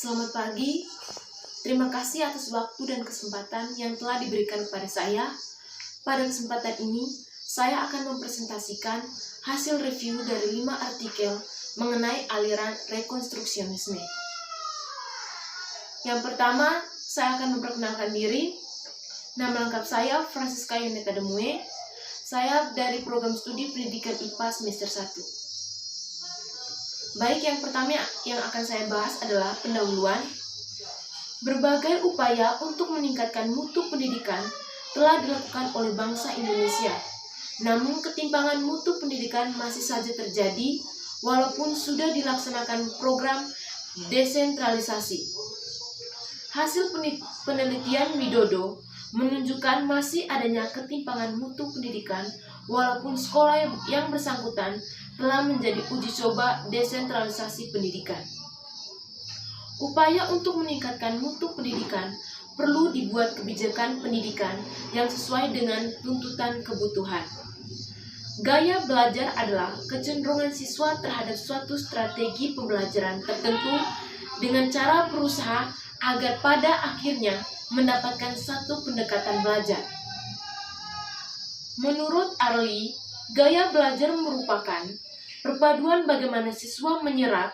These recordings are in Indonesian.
Selamat pagi. Terima kasih atas waktu dan kesempatan yang telah diberikan kepada saya. Pada kesempatan ini, saya akan mempresentasikan hasil review dari 5 artikel mengenai aliran rekonstruksionisme. Yang pertama, saya akan memperkenalkan diri. Nama lengkap saya Francisca Yoneta Demue. Saya dari program studi pendidikan IPA semester 1. Baik, yang pertama yang akan saya bahas adalah pendahuluan. Berbagai upaya untuk meningkatkan mutu pendidikan telah dilakukan oleh bangsa Indonesia. Namun ketimpangan mutu pendidikan masih saja terjadi walaupun sudah dilaksanakan program desentralisasi. Hasil penelitian Widodo menunjukkan masih adanya ketimpangan mutu pendidikan walaupun sekolah yang bersangkutan telah menjadi uji coba desentralisasi pendidikan. Upaya untuk meningkatkan mutu pendidikan perlu dibuat kebijakan pendidikan yang sesuai dengan tuntutan kebutuhan. Gaya belajar adalah kecenderungan siswa terhadap suatu strategi pembelajaran tertentu dengan cara berusaha agar pada akhirnya mendapatkan satu pendekatan belajar. Menurut Arlie, gaya belajar merupakan perpaduan bagaimana siswa menyerap,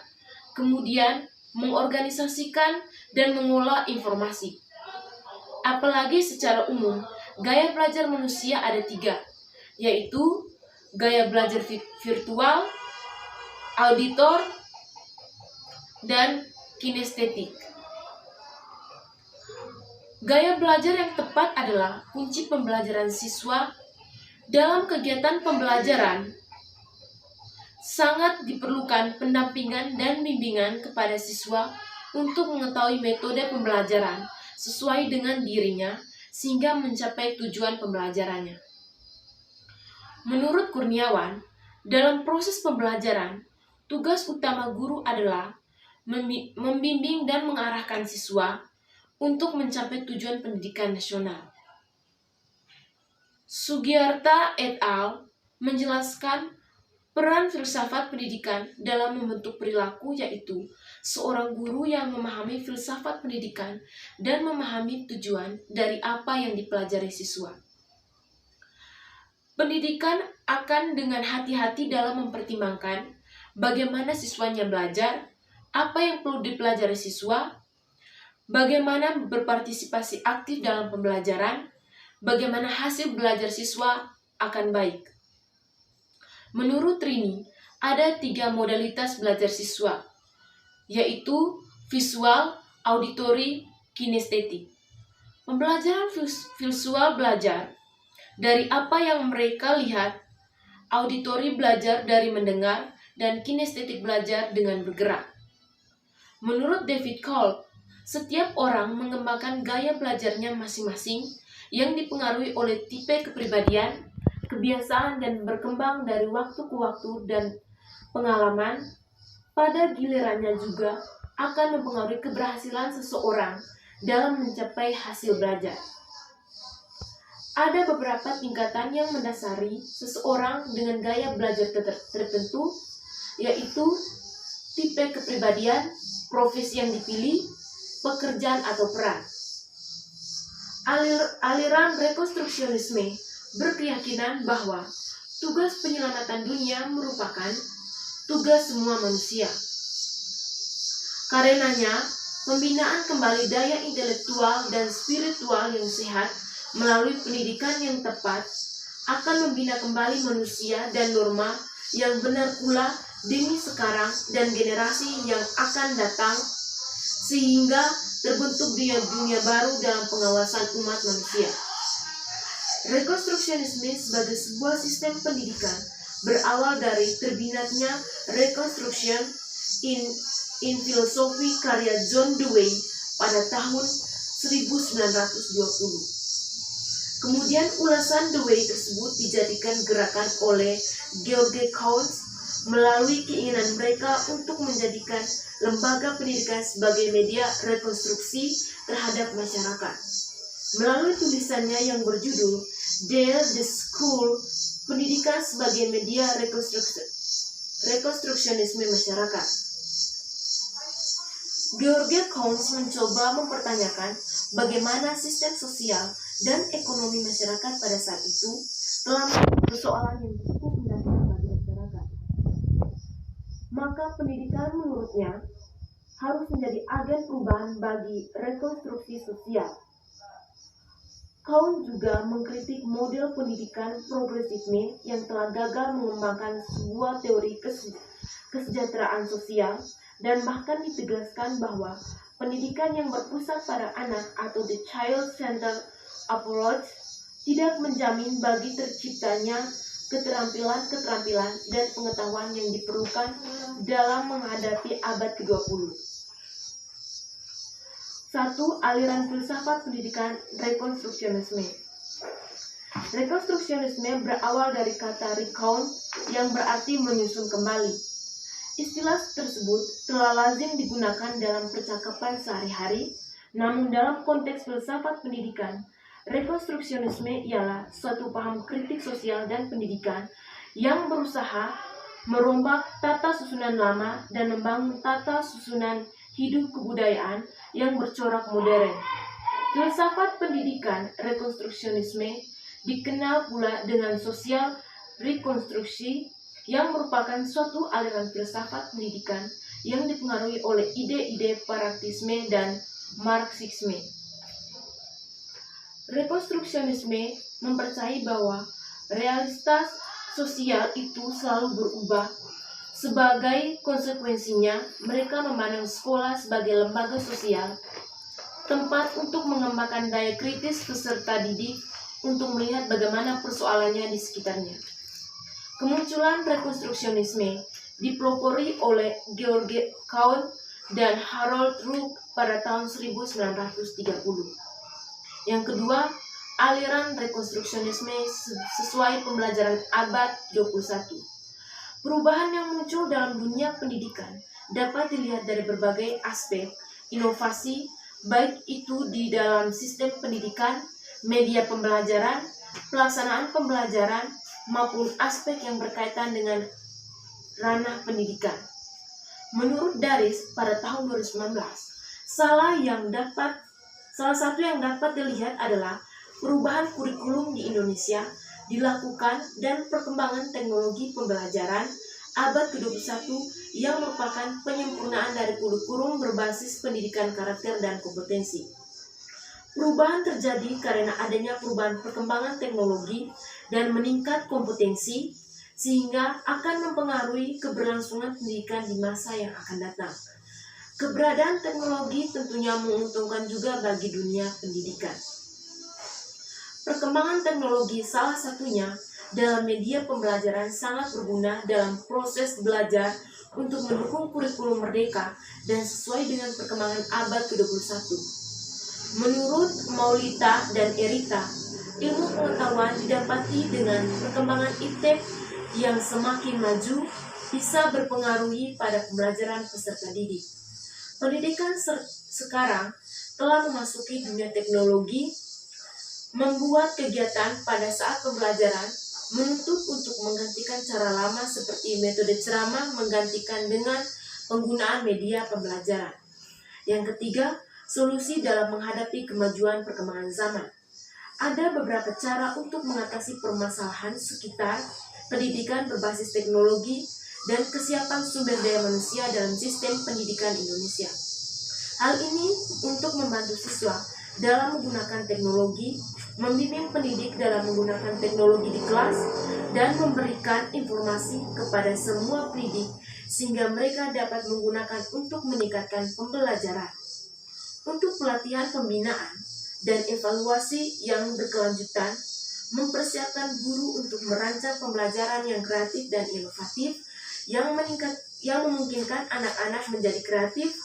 kemudian mengorganisasikan dan mengolah informasi. Apalagi secara umum, gaya belajar manusia ada 3, yaitu gaya belajar virtual, auditor, dan kinestetik. Gaya belajar yang tepat adalah kunci pembelajaran siswa. Dalam kegiatan pembelajaran, sangat diperlukan pendampingan dan bimbingan kepada siswa untuk mengetahui metode pembelajaran sesuai dengan dirinya sehingga mencapai tujuan pembelajarannya. Menurut Kurniawan, dalam proses pembelajaran, tugas utama guru adalah membimbing dan mengarahkan siswa untuk mencapai tujuan pendidikan nasional. Sugiarta et al. Menjelaskan peran filsafat pendidikan dalam membentuk perilaku, yaitu seorang guru yang memahami filsafat pendidikan dan memahami tujuan dari apa yang dipelajari siswa. Pendidikan akan dengan hati-hati dalam mempertimbangkan bagaimana siswanya belajar, apa yang perlu dipelajari siswa, bagaimana berpartisipasi aktif dalam pembelajaran, bagaimana hasil belajar siswa akan baik. Menurut Rini, ada 3 modalitas belajar siswa, yaitu visual, auditory, kinestetik. Pembelajaran visual belajar dari apa yang mereka lihat, auditory belajar dari mendengar, dan kinestetik belajar dengan bergerak. Menurut David Kolb, setiap orang mengembangkan gaya belajarnya masing-masing yang dipengaruhi oleh tipe kepribadian, kebiasaan, dan berkembang dari waktu ke waktu dan pengalaman. Pada gilirannya juga akan mempengaruhi keberhasilan seseorang dalam mencapai hasil belajar. Ada beberapa tingkatan yang mendasari seseorang dengan gaya belajar tertentu, yaitu tipe kepribadian, profesi yang dipilih, pekerjaan atau peran. Aliran rekonstruksionisme berkeyakinan bahwa tugas penyelamatan dunia merupakan tugas semua manusia. Karenanya, pembinaan kembali daya intelektual dan spiritual yang sehat melalui pendidikan yang tepat akan membina kembali manusia dan norma yang benar pula demi sekarang dan generasi yang akan datang, sehingga terbentuk dunia baru dalam pengawasan umat manusia. Rekonstruksionisme sebagai sebuah sistem pendidikan berawal dari terbinatnya Reconstruction in Philosophy karya John Dewey pada tahun 1920. Kemudian ulasan Dewey tersebut dijadikan gerakan oleh George Couns melalui keinginan mereka untuk menjadikan lembaga pendidikan sebagai media rekonstruksi terhadap masyarakat. Melalui tulisannya yang berjudul Dare the School, pendidikan sebagai media rekonstruksionisme masyarakat. George Couns mencoba mempertanyakan bagaimana sistem sosial dan ekonomi masyarakat pada saat itu telah menjadi persoalan yang cukup mendasar bagi masyarakat. Maka pendidikan menurutnya harus menjadi agen perubahan bagi rekonstruksi sosial. Couns juga mengkritik model pendidikan progresisme yang telah gagal mengembangkan sebuah teori kesejahteraan sosial dan bahkan ditegaskan bahwa pendidikan yang berpusat pada anak atau the child-centered approach tidak menjamin bagi terciptanya keterampilan dan pengetahuan yang diperlukan dalam menghadapi abad ke-20. 1. Aliran filsafat pendidikan rekonstruksionisme. Rekonstruksionisme berawal dari kata recount yang berarti menyusun kembali. Istilah tersebut telah lazim digunakan dalam percakapan sehari-hari, namun dalam konteks filsafat pendidikan, rekonstruksionisme ialah suatu paham kritik sosial dan pendidikan yang berusaha merombak tata susunan lama dan membangun tata susunan hidup kebudayaan yang bercorak modern. Filsafat pendidikan rekonstruksionisme dikenal pula dengan sosial rekonstruksi yang merupakan suatu aliran filsafat pendidikan yang dipengaruhi oleh ide-ide pragmatisme dan marxisme. Rekonstruksionisme mempercayai bahwa realitas sosial itu selalu berubah. Sebagai konsekuensinya, mereka memandang sekolah sebagai lembaga sosial, tempat untuk mengembangkan daya kritis peserta didik untuk melihat bagaimana persoalannya di sekitarnya. Kemunculan rekonstruksionisme dipelopori oleh George Couns dan Harold Rook pada tahun 1930. Yang kedua, aliran rekonstruksionisme sesuai pembelajaran abad 21. Perubahan yang muncul dalam dunia pendidikan dapat dilihat dari berbagai aspek inovasi, baik itu di dalam sistem pendidikan, media pembelajaran, pelaksanaan pembelajaran, maupun aspek yang berkaitan dengan ranah pendidikan. Menurut Daris pada tahun 2019, salah satu yang dapat dilihat adalah perubahan kurikulum di Indonesia dilakukan dan perkembangan teknologi pembelajaran abad ke-21 yang merupakan penyempurnaan dari kurikulum berbasis pendidikan karakter dan kompetensi. Perubahan terjadi karena adanya perubahan perkembangan teknologi dan meningkat kompetensi, sehingga akan mempengaruhi keberlangsungan pendidikan di masa yang akan datang. Keberadaan teknologi tentunya menguntungkan juga bagi dunia pendidikan. Perkembangan teknologi salah satunya dalam media pembelajaran sangat berguna dalam proses belajar untuk mendukung kurikulum merdeka dan sesuai dengan perkembangan abad ke-21. Menurut Maulita dan Erita, ilmu pengetahuan didapati dengan perkembangan iptek yang semakin maju bisa berpengaruhi pada pembelajaran peserta didik. Pendidikan sekarang telah memasuki dunia teknologi, membuat kegiatan pada saat pembelajaran menuntut untuk menggantikan cara lama seperti metode ceramah menggantikan dengan penggunaan media pembelajaran. Yang ketiga, solusi dalam menghadapi kemajuan perkembangan zaman. Ada beberapa cara untuk mengatasi permasalahan sekitar pendidikan berbasis teknologi dan kesiapan sumber daya manusia dalam sistem pendidikan Indonesia. Hal ini untuk membantu siswa dalam menggunakan teknologi, membimbing pendidik dalam menggunakan teknologi di kelas, dan memberikan informasi kepada semua pendidik sehingga mereka dapat menggunakan untuk meningkatkan pembelajaran. Untuk pelatihan pembinaan dan evaluasi yang berkelanjutan, mempersiapkan guru untuk merancang pembelajaran yang kreatif dan inovatif yang memungkinkan anak-anak menjadi kreatif,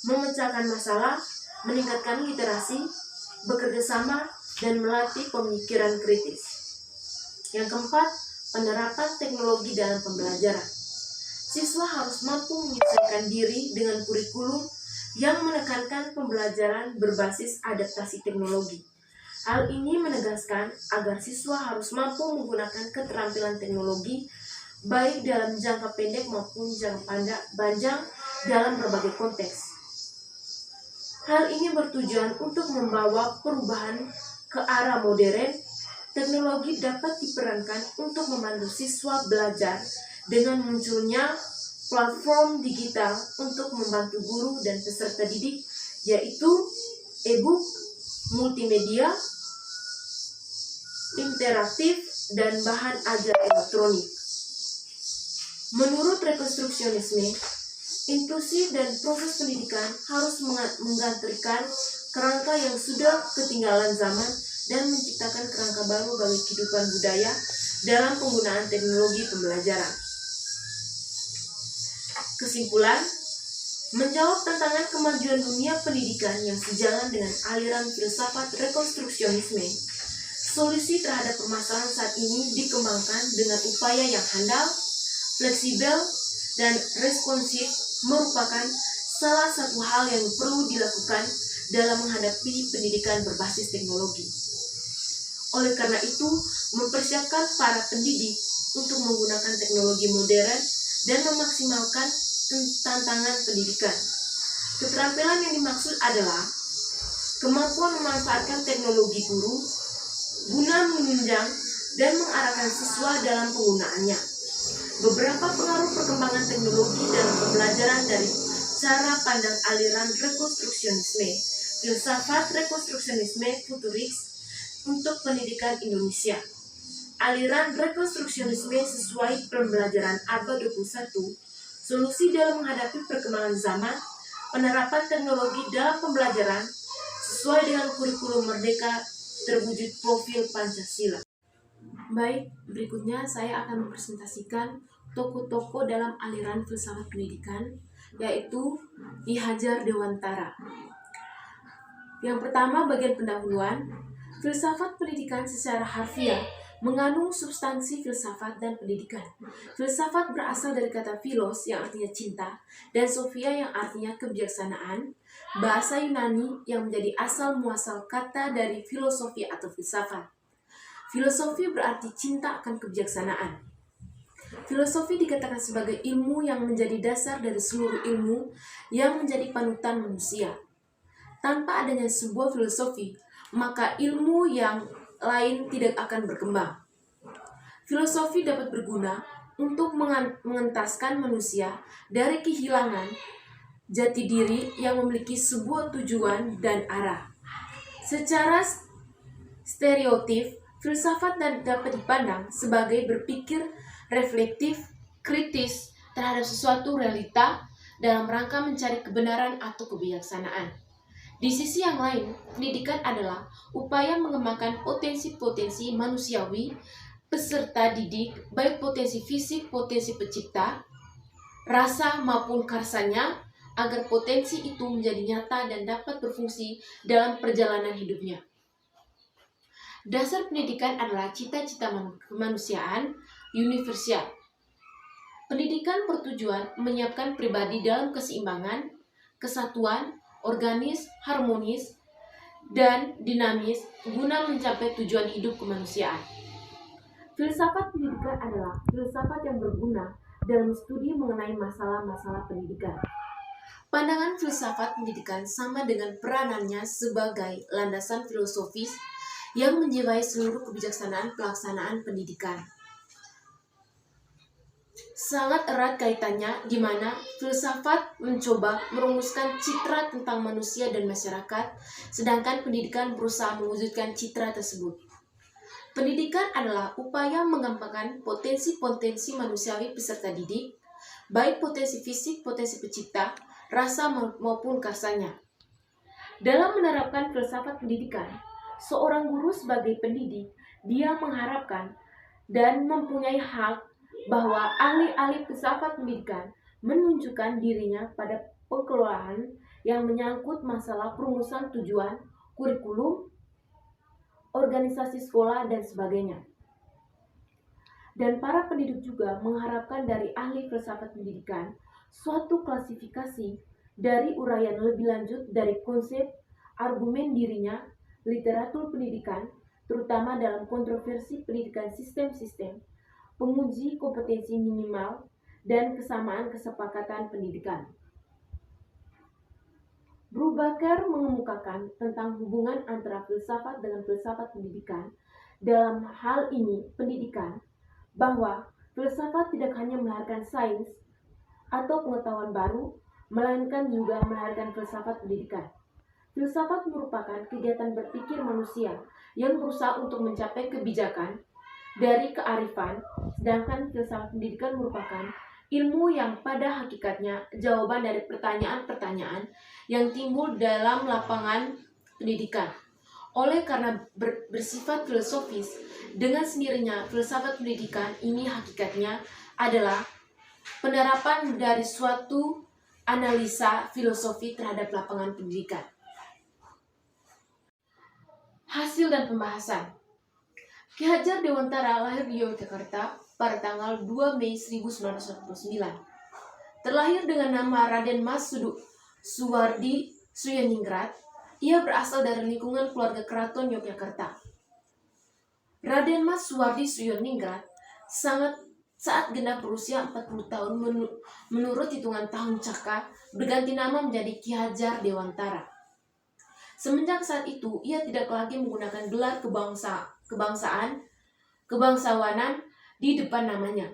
memecahkan masalah, meningkatkan literasi, bekerja sama, dan melatih pemikiran kritis. Yang keempat, penerapan teknologi dalam pembelajaran. Siswa harus mampu menyesuaikan diri dengan kurikulum yang menekankan pembelajaran berbasis adaptasi teknologi. Hal ini menegaskan agar siswa harus mampu menggunakan keterampilan teknologi baik dalam jangka pendek maupun jangka panjang dalam berbagai konteks. Hal ini bertujuan untuk membawa perubahan ke arah modern. Teknologi dapat diperankan untuk membantu siswa belajar dengan munculnya platform digital untuk membantu guru dan peserta didik, yaitu e-book, multimedia, interaktif, dan bahan ajar elektronik. Menurut rekonstruksionisme, inklusi dan proses pendidikan harus menggantikan kerangka yang sudah ketinggalan zaman dan menciptakan kerangka baru bagi kehidupan budaya dalam penggunaan teknologi pembelajaran. Kesimpulan, menjawab tantangan kemajuan dunia pendidikan yang sejalan dengan aliran filsafat rekonstruksionisme, solusi terhadap permasalahan saat ini dikembangkan dengan upaya yang handal, fleksibel, dan responsif merupakan salah satu hal yang perlu dilakukan dalam menghadapi pendidikan berbasis teknologi. Oleh karena itu, mempersiapkan para pendidik untuk menggunakan teknologi modern dan memaksimalkan tantangan pendidikan. Keterampilan yang dimaksud adalah kemampuan memanfaatkan teknologi guru guna menunjang dan mengarahkan siswa dalam penggunaannya. Beberapa pengaruh perkembangan teknologi dalam pembelajaran dari cara pandang aliran rekonstruksionisme, filsafat rekonstruksionisme futuris untuk pendidikan Indonesia. Aliran rekonstruksionisme sesuai pembelajaran abad 21, solusi dalam menghadapi perkembangan zaman, penerapan teknologi dalam pembelajaran sesuai dengan kurikulum merdeka terwujud profil Pancasila. Baik, berikutnya saya akan mempresentasikan tokoh-tokoh dalam aliran filsafat pendidikan, yaitu Ki Hajar Dewantara. Yang pertama, bagian pendahuluan. Filsafat pendidikan secara harfiah mengandung substansi filsafat dan pendidikan. Filsafat berasal dari kata philos yang artinya cinta dan sophia yang artinya kebijaksanaan, bahasa Yunani yang menjadi asal muasal kata dari filosofi atau filsafat. Filosofi berarti cinta akan kebijaksanaan. Filosofi dikatakan sebagai ilmu yang menjadi dasar dari seluruh ilmu yang menjadi panutan manusia. Tanpa adanya sebuah filosofi, maka ilmu yang lain tidak akan berkembang. Filosofi dapat berguna untuk mengentaskan manusia dari kehilangan jati diri yang memiliki sebuah tujuan dan arah. Secara stereotip, filsafat dapat dipandang sebagai berpikir reflektif, kritis terhadap sesuatu realita dalam rangka mencari kebenaran atau kebijaksanaan. Di sisi yang lain, pendidikan adalah upaya mengembangkan potensi-potensi manusiawi peserta didik, baik potensi fisik, potensi pencipta, rasa maupun karsanya, agar potensi itu menjadi nyata dan dapat berfungsi dalam perjalanan hidupnya. Dasar pendidikan adalah cita-cita kemanusiaan universal. Pendidikan bertujuan menyiapkan pribadi dalam keseimbangan, kesatuan, organis, harmonis, dan dinamis guna mencapai tujuan hidup kemanusiaan. Filsafat pendidikan adalah filsafat yang berguna dalam studi mengenai masalah-masalah pendidikan. Pandangan filsafat pendidikan sama dengan peranannya sebagai landasan filosofis yang menjiwai seluruh kebijaksanaan pelaksanaan pendidikan. Sangat erat kaitannya di mana filsafat mencoba merumuskan citra tentang manusia dan masyarakat, sedangkan pendidikan berusaha mewujudkan citra tersebut. Pendidikan adalah upaya mengembangkan potensi-potensi manusiawi peserta didik, baik potensi fisik, potensi pencipta, rasa maupun karsanya. Dalam menerapkan filsafat pendidikan, seorang guru sebagai pendidik, dia mengharapkan dan mempunyai hak bahwa ahli-ahli filsafat pendidikan menunjukkan dirinya pada pengelolaan yang menyangkut masalah perumusan tujuan, kurikulum, organisasi sekolah, dan sebagainya. Dan para pendidik juga mengharapkan dari ahli filsafat pendidikan suatu klasifikasi dari uraian lebih lanjut dari konsep, argumen dirinya, literatur pendidikan, terutama dalam kontroversi pendidikan sistem-sistem, penguji kompetensi minimal, dan kesamaan kesepakatan pendidikan. Brubaker mengemukakan tentang hubungan antara filsafat dengan filsafat pendidikan. Dalam hal ini, pendidikan, bahwa filsafat tidak hanya melahirkan sains atau pengetahuan baru, melainkan juga melahirkan filsafat pendidikan. Filsafat merupakan kegiatan berpikir manusia yang berusaha untuk mencapai kebijakan dari kearifan, sedangkan filsafat pendidikan merupakan ilmu yang pada hakikatnya jawaban dari pertanyaan-pertanyaan yang timbul dalam lapangan pendidikan. Oleh karena bersifat filosofis, dengan sendirinya filsafat pendidikan ini hakikatnya adalah penerapan dari suatu analisa filosofi terhadap lapangan pendidikan. Hasil dan pembahasan. Ki Hajar Dewantara lahir di Yogyakarta pada tanggal 2 Mei 1949. Terlahir dengan nama Raden Mas Suwardi Suyaningrat, ia berasal dari lingkungan keluarga keraton Yogyakarta. Raden Mas Suwardi Suyaningrat saat genap berusia 40 tahun menurut hitungan tahun Caka berganti nama menjadi Ki Hajar Dewantara. Semenjak saat itu, ia tidak lagi menggunakan gelar kebangsawanan di depan namanya.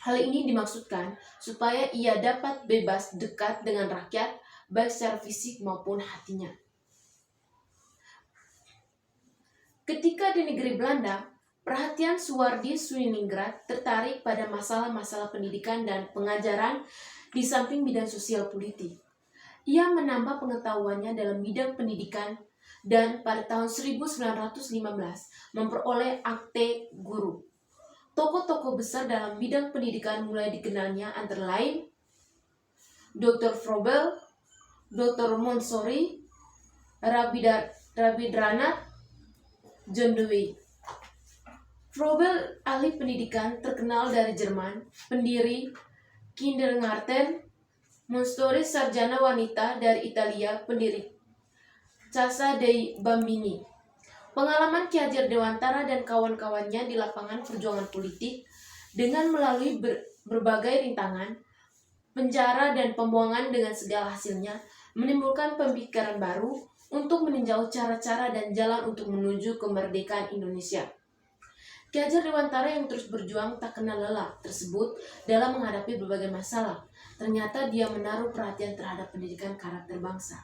Hal ini dimaksudkan supaya ia dapat bebas dekat dengan rakyat, baik secara fisik maupun hatinya. Ketika di negeri Belanda, perhatian Suwardi Suyaningrat tertarik pada masalah-masalah pendidikan dan pengajaran di samping bidang sosial politik. Ia menambah pengetahuannya dalam bidang pendidikan dan pada tahun 1915 memperoleh akte guru. Tokoh-tokoh besar dalam bidang pendidikan mulai dikenalnya antara lain Dr. Froebel, Dr. Montessori, Rabindranath, John Dewey. Froebel, ahli pendidikan terkenal dari Jerman, pendiri Kindergarten. Montessori, sarjana wanita dari Italia, pendiri Casa dei Bambini. Pengalaman Ki Hajar Dewantara dan kawan-kawannya di lapangan perjuangan politik dengan melalui berbagai rintangan, penjara dan pembuangan dengan segala hasilnya menimbulkan pemikiran baru untuk meninjau cara-cara dan jalan untuk menuju kemerdekaan Indonesia. Ki Hajar Dewantara yang terus berjuang tak kenal lelah tersebut dalam menghadapi berbagai masalah. Ternyata dia menaruh perhatian terhadap pendidikan karakter bangsa.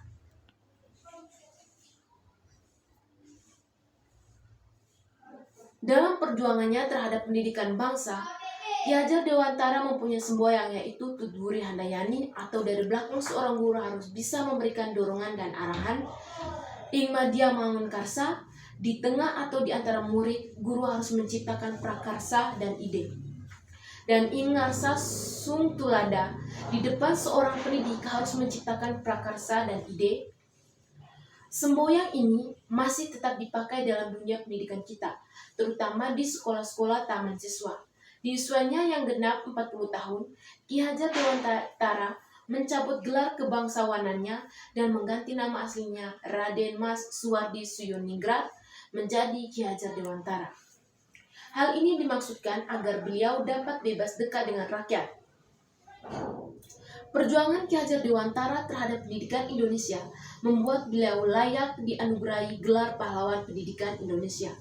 Dalam perjuangannya terhadap pendidikan bangsa, Ki Hajar Dewantara mempunyai semboyan, yaitu Tutburi Handayani, atau dari belakang seorang guru harus bisa memberikan dorongan dan arahan. Ingma dia mangun karsa, di tengah atau di antara murid, guru harus menciptakan prakarsa dan ide. Dan ingarsa sung tulada, di depan seorang pendidik harus menciptakan prakarsa dan ide. Semboyan ini masih tetap dipakai dalam dunia pendidikan kita, terutama di sekolah-sekolah taman siswa. Di usianya yang genap 40 tahun, Ki Hajar Dewantara mencabut gelar kebangsawanannya dan mengganti nama aslinya Raden Mas Suwardi Suyaningrat menjadi Ki Hajar Dewantara. Hal ini dimaksudkan agar beliau dapat bebas dekat dengan rakyat. Perjuangan Ki Hajar Dewantara terhadap pendidikan Indonesia membuat beliau layak dianugerahi gelar pahlawan pendidikan Indonesia.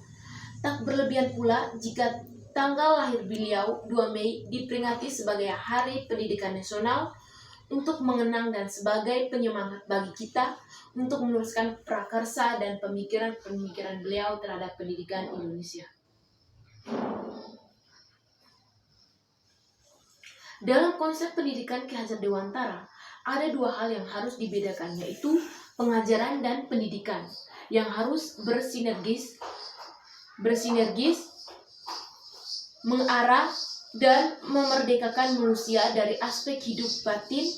Tak berlebihan pula jika tanggal lahir beliau 2 Mei diperingati sebagai Hari Pendidikan Nasional untuk mengenang dan sebagai penyemangat bagi kita untuk meneruskan prakarsa dan pemikiran-pemikiran beliau terhadap pendidikan Indonesia. Dalam konsep pendidikan Ki Hajar Dewantara, ada dua hal yang harus dibedakan, yaitu pengajaran dan pendidikan, yang harus bersinergis, mengarah dan memerdekakan manusia dari aspek hidup batin.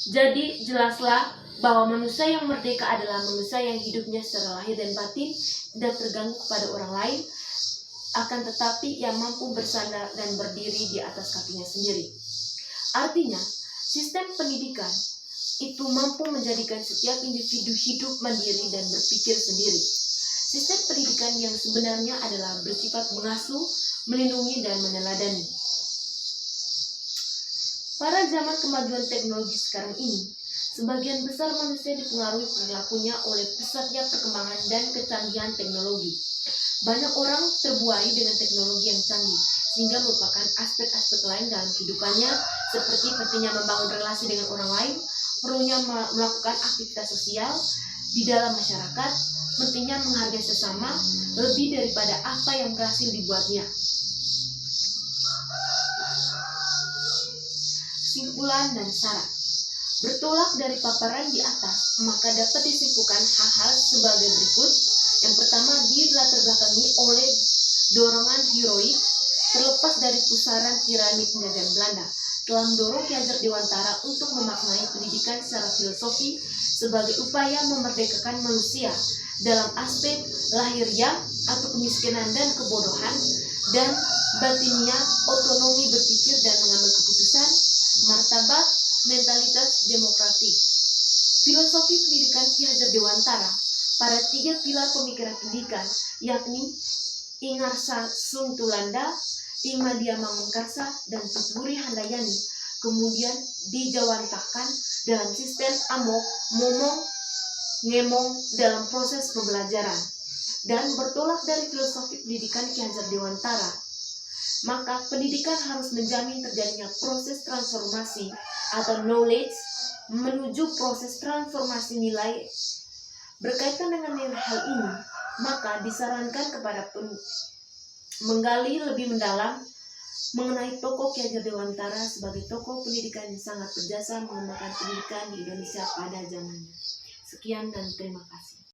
Jadi jelaslah bahwa manusia yang merdeka adalah manusia yang hidupnya secara lahir dan batin tidak terganggu kepada orang lain, akan tetapi yang mampu bersandar dan berdiri di atas kakinya sendiri. Artinya, sistem pendidikan itu mampu menjadikan setiap individu hidup mandiri dan berpikir sendiri. Sistem pendidikan yang sebenarnya adalah bersifat mengasuh, melindungi, dan meneladani. Pada zaman kemajuan teknologi sekarang ini, Sebagian besar manusia dipengaruhi perilakunya oleh pesatnya perkembangan dan kecanggihan teknologi. Banyak orang terbuai dengan teknologi yang canggih, sehingga melupakan aspek-aspek lain dalam kehidupannya, seperti pentingnya membangun relasi dengan orang lain, perlunya melakukan aktivitas sosial di dalam masyarakat, pentingnya menghargai sesama, lebih daripada apa yang berhasil dibuatnya. Simpulan dan saran. Bertolak dari paparan di atas, maka dapat disimpulkan hal-hal sebagai berikut. Yang pertama, dilatar belakangi oleh dorongan heroik terlepas dari pusaran tirani penjajahan Belanda, telah mendorong Ki Hajar Dewantara untuk memaknai pendidikan secara filosofi sebagai upaya memerdekakan manusia dalam aspek lahiriah atau kemiskinan dan kebodohan, dan batinnya otonomi berpikir dan mengambil keputusan, martabat, mentalitas demokratik. Filosofi pendidikan Ki Hajar Dewantara pada 3 pilar pemikiran pendidikan, yakni Ingarsa Suntulanda, Imadia Mangunkarsa, dan Tuturi Handayani, kemudian dijawantakan dalam sistem amok, momong, ngemong dalam proses pembelajaran. Dan bertolak dari filosofi pendidikan Ki Hajar Dewantara, maka pendidikan harus menjamin terjadinya proses transformasi atau knowledge menuju proses transformasi nilai. Berkaitan dengan hal ini, maka disarankan kepada menggali lebih mendalam mengenai tokoh Ki Hajar Dewantara sebagai tokoh pendidikan yang sangat berjasa mengembangkan pendidikan di Indonesia pada zamannya. Sekian dan terima kasih.